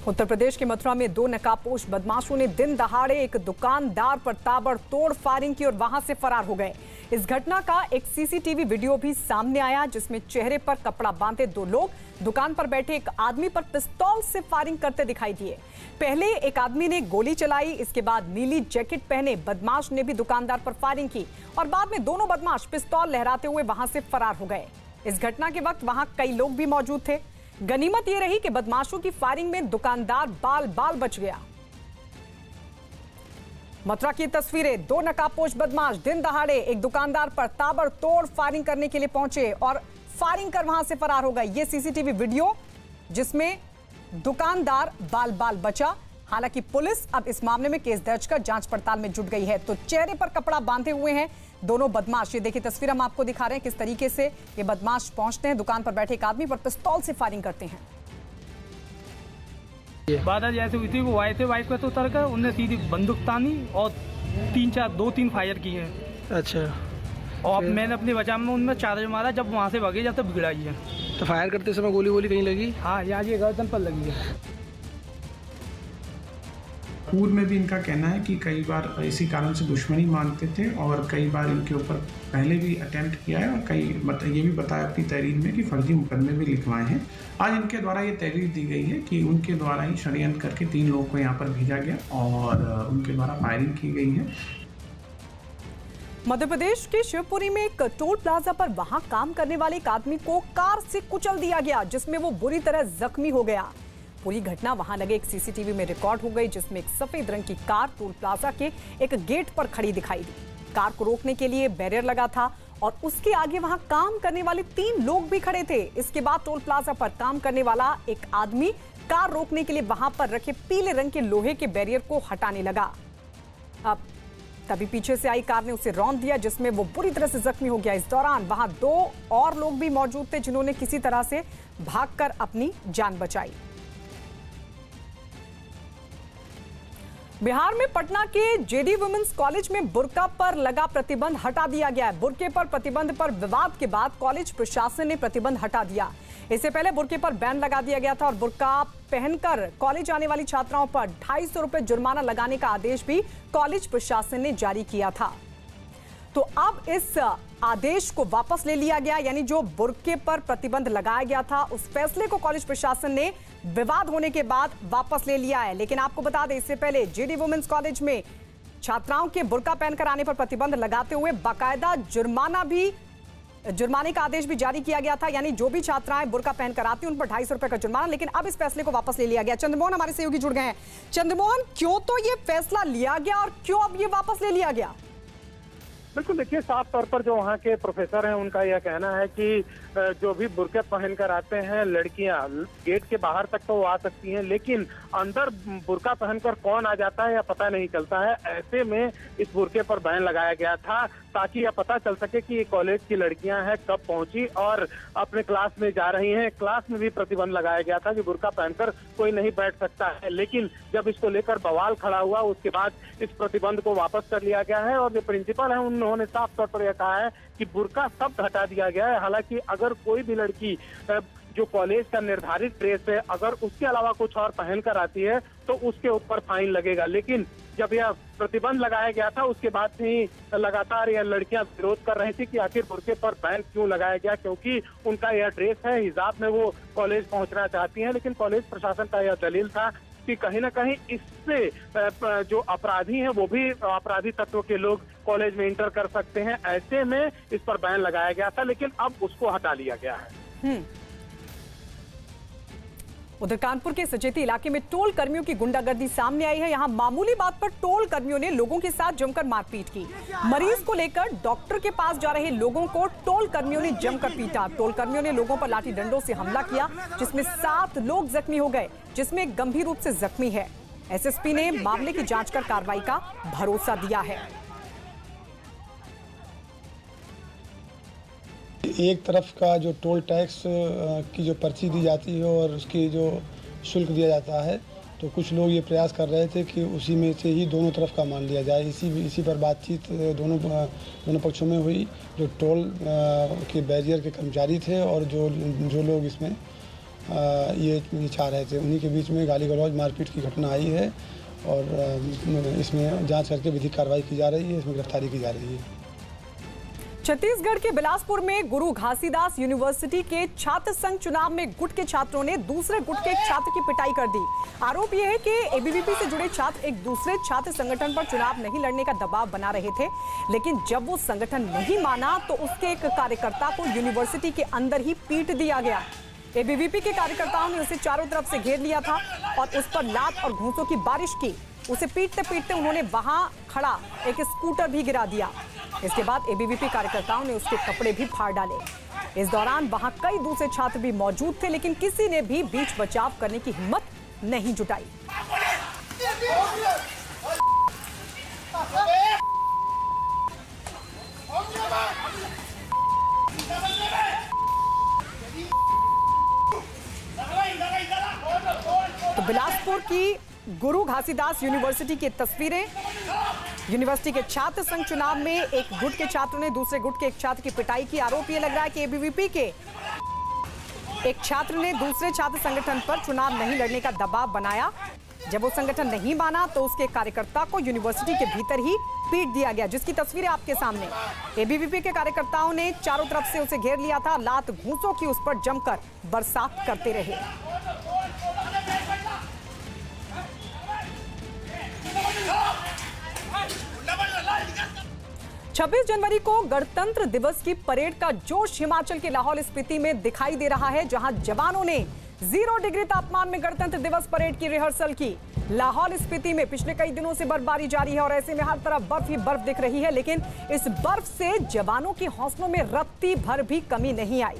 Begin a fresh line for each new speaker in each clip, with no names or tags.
उत्तर प्रदेश के मथुरा में दो नकाबपोश बदमाशों ने दिन दहाड़े एक दुकानदार पर ताबड़तोड़ फायरिंग की और वहां से फरार हो गए। इस घटना का एक सीसीटीवी वीडियो भी सामने आया जिसमें चेहरे पर कपड़ा बांधे दो लोग दुकान पर बैठे एक आदमी पर पिस्तौल से फायरिंग करते दिखाई दिए। पहले एक आदमी ने गोली चलाई, इसके बाद नीली जैकेट पहने बदमाश ने भी दुकानदार पर फायरिंग की और बाद में दोनों बदमाश पिस्तौल लहराते हुए वहां से फरार हो गए। इस घटना के वक्त वहां कई लोग भी मौजूद थे। गनीमत यह रही कि बदमाशों की फायरिंग में दुकानदार बाल बाल बच गया। मथुरा की तस्वीरें, दो नकाबपोश बदमाश दिन दहाड़े एक दुकानदार पर ताबड़तोड़ फायरिंग करने के लिए पहुंचे और फायरिंग कर वहां से फरार हो गए। ये सीसीटीवी वीडियो जिसमें दुकानदार बाल बाल बचा। हालांकि पुलिस अब इस मामले में केस दर्ज कर जांच पड़ताल में जुट गई है। तो चेहरे पर कपड़ा बांधे हुए हैं दोनों बदमाश। ये देखिए तस्वीर हम आपको दिखा रहे हैं किस तरीके से ये बदमाश पहुंचते हैं, दुकान पर बैठे एक आदमी पर पिस्तौल से फायरिंग करते हैं।
बाधा जैसे हुई थी वो आए थे बाइक पे तो उतर कर उनने सीधी बंदूक तानी और दो तीन फायर किए हैं।
अच्छा।
और मैंने अपने बचाव में उनमें चार्ज मारा, जब वहाँ से भागे जब तक बिगड़ाई है।
तो फायर करते समय गोली वोली कहीं लगी?
हाँ, यहाँ ये गर्दन पर लगी है।
पूर्व में भी इनका कहना है कि कई बार इसी कारण से दुश्मनी मानते थे और कई बार इनके ऊपर पहले भी अटेम्प्ट किया है और ये भी बताया अपनी तहरीर में कि फर्जी मुकदमे भी लिखवाए हैं। आज इनके द्वारा ये तहरीर दी गई है कि उनके द्वारा ही षड्यंत्र करके 3 लोगों को यहाँ पर भेजा गया और उनके द्वारा फायरिंग की गई है।
मध्य प्रदेश के शिवपुरी में एक टोल प्लाजा पर वहां काम करने वाले एक आदमी को कार से कुचल दिया गया जिसमें वो बुरी तरह जख्मी हो गया। पूरी घटना वहां लगे एक सीसीटीवी में रिकॉर्ड हो गई जिसमें एक सफेद रंग की कार टोल प्लाजा के एक गेट पर खड़ी दिखाई दी। कार को रोकने के लिए बैरियर लगा था और उसके आगे वहां काम करने वाले 3 लोग भी खड़े थे। इसके बाद टोल प्लाजा पर काम करने वाला एक आदमी कार रोकने के लिए वहां पर रखे पीले रंग के लोहे के बैरियर को हटाने लगा। अब तभी पीछे से आई कार ने उसे रौंद दिया जिसमें वो बुरी तरह से जख्मी हो गया। इस दौरान वहां 2 और लोग भी मौजूद थे जिन्होंने किसी तरह से भागकर अपनी जान बचाई। बिहार में पटना के जेडी वुमेन्स कॉलेज में बुर्का पर लगा प्रतिबंध हटा दिया गया है। बुर्के पर प्रतिबंध पर विवाद के बाद कॉलेज प्रशासन ने प्रतिबंध हटा दिया। इससे पहले बुर्के पर बैन लगा दिया गया था और बुर्का पहनकर कॉलेज आने वाली छात्राओं पर 250 रुपए जुर्माना लगाने का आदेश भी कॉलेज प्रशासन ने जारी किया था। तो अब इस आदेश को वापस ले लिया गया, यानी जो बुर्के पर प्रतिबंध लगाया गया था उस फैसले को कॉलेज प्रशासन ने विवाद होने के बाद वापस ले लिया है। लेकिन आपको बता दें इससे पहले जेडी वुमेन्स कॉलेज में छात्राओं के बुर्का पहनकर आने पर प्रतिबंध लगाते हुए बाकायदा जुर्माने का आदेश भी जारी किया गया था, यानी जो भी छात्राएं बुर्का पहनकर आती हैं उन पर 250 रुपए का जुर्माना। लेकिन अब इस फैसले को वापस ले लिया गया। चंद्रमोहन हमारे सहयोगी जुड़ गए हैं। चंद्रमोहन, क्यों तो ये फैसला लिया गया और क्यों अब ये वापस ले लिया गया?
बिल्कुल, देखिए साफ तौर पर जो वहाँ के प्रोफेसर हैं उनका यह कहना है कि जो भी बुर्के पहनकर आते हैं लड़कियां गेट के बाहर तक तो वो आ सकती हैं, लेकिन अंदर बुर्का पहनकर कौन आ जाता है या पता नहीं चलता है। ऐसे में इस बुर्के पर बैन लगाया गया था ताकि यह पता चल सके कि ये कॉलेज की लड़कियां हैं कब पहुंची और अपने क्लास में जा रही हैं। क्लास में भी प्रतिबंध लगाया गया था कि बुर्का पहनकर कोई नहीं बैठ सकता है, लेकिन जब इसको लेकर बवाल खड़ा हुआ उसके बाद इस प्रतिबंध को वापस कर लिया गया है। और जो प्रिंसिपल है उन्होंने साफ तौर पर यह कहा है कि बुर्का शब्द हटा दिया गया है। हालांकि अगर कोई भी लड़की जो कॉलेज का निर्धारित ड्रेस है अगर उसके अलावा कुछ और पहनकर आती है तो उसके ऊपर फाइन लगेगा, लेकिन जब यह प्रतिबंध लगाया गया था उसके बाद से ही लगातार यह लड़कियां विरोध कर रही थी कि आखिर बुर्के पर बैन क्यों लगाया गया, क्योंकि उनका यह ड्रेस है, हिजाब में वो कॉलेज पहुंचना चाहती हैं। लेकिन कॉलेज प्रशासन का यह दलील था कि कहीं ना कहीं इससे जो अपराधी हैं वो भी अपराधी तत्व के लोग कॉलेज में इंटर कर सकते हैं। ऐसे में इस पर बैन लगाया गया था, लेकिन अब उसको हटा लिया गया है।
उधर कानपुर के सचेती इलाके में टोल कर्मियों की गुंडागर्दी सामने आई है। यहां मामूली बात पर टोल कर्मियों ने लोगों के साथ जमकर मारपीट की। मरीज को लेकर डॉक्टर के पास जा रहे लोगों को टोल कर्मियों ने जमकर पीटा। टोल कर्मियों ने लोगों पर लाठी डंडों से हमला किया जिसमें 7 लोग जख्मी हो गए, जिसमें एक गंभीर रूप से जख्मी है। एसएसपी ने मामले की जांच कर कार्रवाई का भरोसा दिया है।
एक तरफ का जो टोल टैक्स की जो पर्ची दी जाती है और उसकी जो शुल्क दिया जाता है, तो कुछ लोग ये प्रयास कर रहे थे कि उसी में से ही दोनों तरफ का मान लिया जाए। इसी पर बातचीत दोनों पक्षों में हुई। जो टोल के बैरियर के कर्मचारी थे और जो लोग इसमें ये चाह रहे थे। उन्हीं के बीच में गाली गलौज मारपीट की घटना आई है और इसमें जांच करके विधिक कार्रवाई की जा रही है, इसमें गिरफ्तारी की जा रही है।
छत्तीसगढ़ के बिलासपुर में गुरु घासीदास यूनिवर्सिटी के छात्र संघ चुनाव में गुट के छात्रों ने दूसरे गुट के एक छात्र की पिटाई कर दी। आरोप यह है कि एबीवीपी से जुड़े छात्र एक दूसरे छात्र संगठन पर चुनाव नहीं लड़ने का दबाव बना रहे थे, लेकिन जब वो संगठन नहीं माना तो उसके एक कार्यकर्ता को यूनिवर्सिटी के अंदर ही पीट दिया गया। एबीवीपी के कार्यकर्ताओं ने उसे चारों तरफ से घेर लिया था और उस पर लात और घूंसों की बारिश की। उसे पीटते पीटते उन्होंने वहां खड़ा एक स्कूटर भी गिरा दिया। इसके बाद एबीवीपी कार्यकर्ताओं ने उसके कपड़े भी फाड़ डाले। इस दौरान वहां कई दूसरे छात्र भी मौजूद थे, लेकिन किसी ने भी बीच बचाव करने की हिम्मत नहीं जुटाई। तो बिलासपुर की गुरु घासीदास यूनिवर्सिटी की तस्वीरें। यूनिवर्सिटी के छात्र संघ चुनाव में एक गुट के छात्रों ने दूसरे गुट के एक छात्र की पिटाई की। आरोप यह लग रहा है कि एबीवीपी के एक छात्र ने दूसरे छात्र संगठन पर चुनाव नहीं लड़ने का दबाव बनाया। जब वो संगठन नहीं माना तो उसके कार्यकर्ता को यूनिवर्सिटी के भीतर ही पीट दिया गया, जिसकी तस्वीरें आपके सामने। एबीवीपी के कार्यकर्ताओं ने चारों तरफ से उसे घेर लिया था, लात घूंसों की उस पर जमकर बरसात करते रहे। 26 जनवरी को गणतंत्र दिवस की परेड का जोश हिमाचल के लाहौल स्पीति में दिखाई दे रहा है, जहां जवानों ने 0 डिग्री तापमान में गणतंत्र दिवस परेड की रिहर्सल की। लाहौल स्पीति में पिछले कई दिनों से बर्फबारी जारी है और ऐसे में हर तरफ बर्फ ही बर्फ दिख रही है, लेकिन इस बर्फ से जवानों के हौसलों में रत्ती भर भी कमी नहीं आई।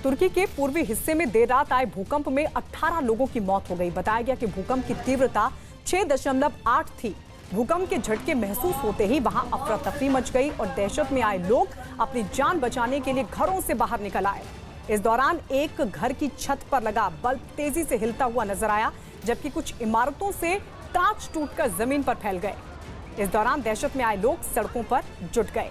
तुर्की के पूर्वी हिस्से में देर रात आए भूकंप में 18 लोगों की मौत हो गई। बताया गया कि भूकंप की तीव्रता 6.8 थी। भूकंप के झटके महसूस होते ही वहां अफरा तफरी मच गई और दहशत में आए लोग अपनी जान बचाने के लिए घरों से बाहर निकल आए। इस दौरान एक घर की छत पर लगा बल्ब तेजी से हिलता हुआ नजर आया, जबकि कुछ इमारतों से कांच टूटकर जमीन पर फैल गए। इस दौरान दहशत में आए लोग सड़कों पर जुट गए।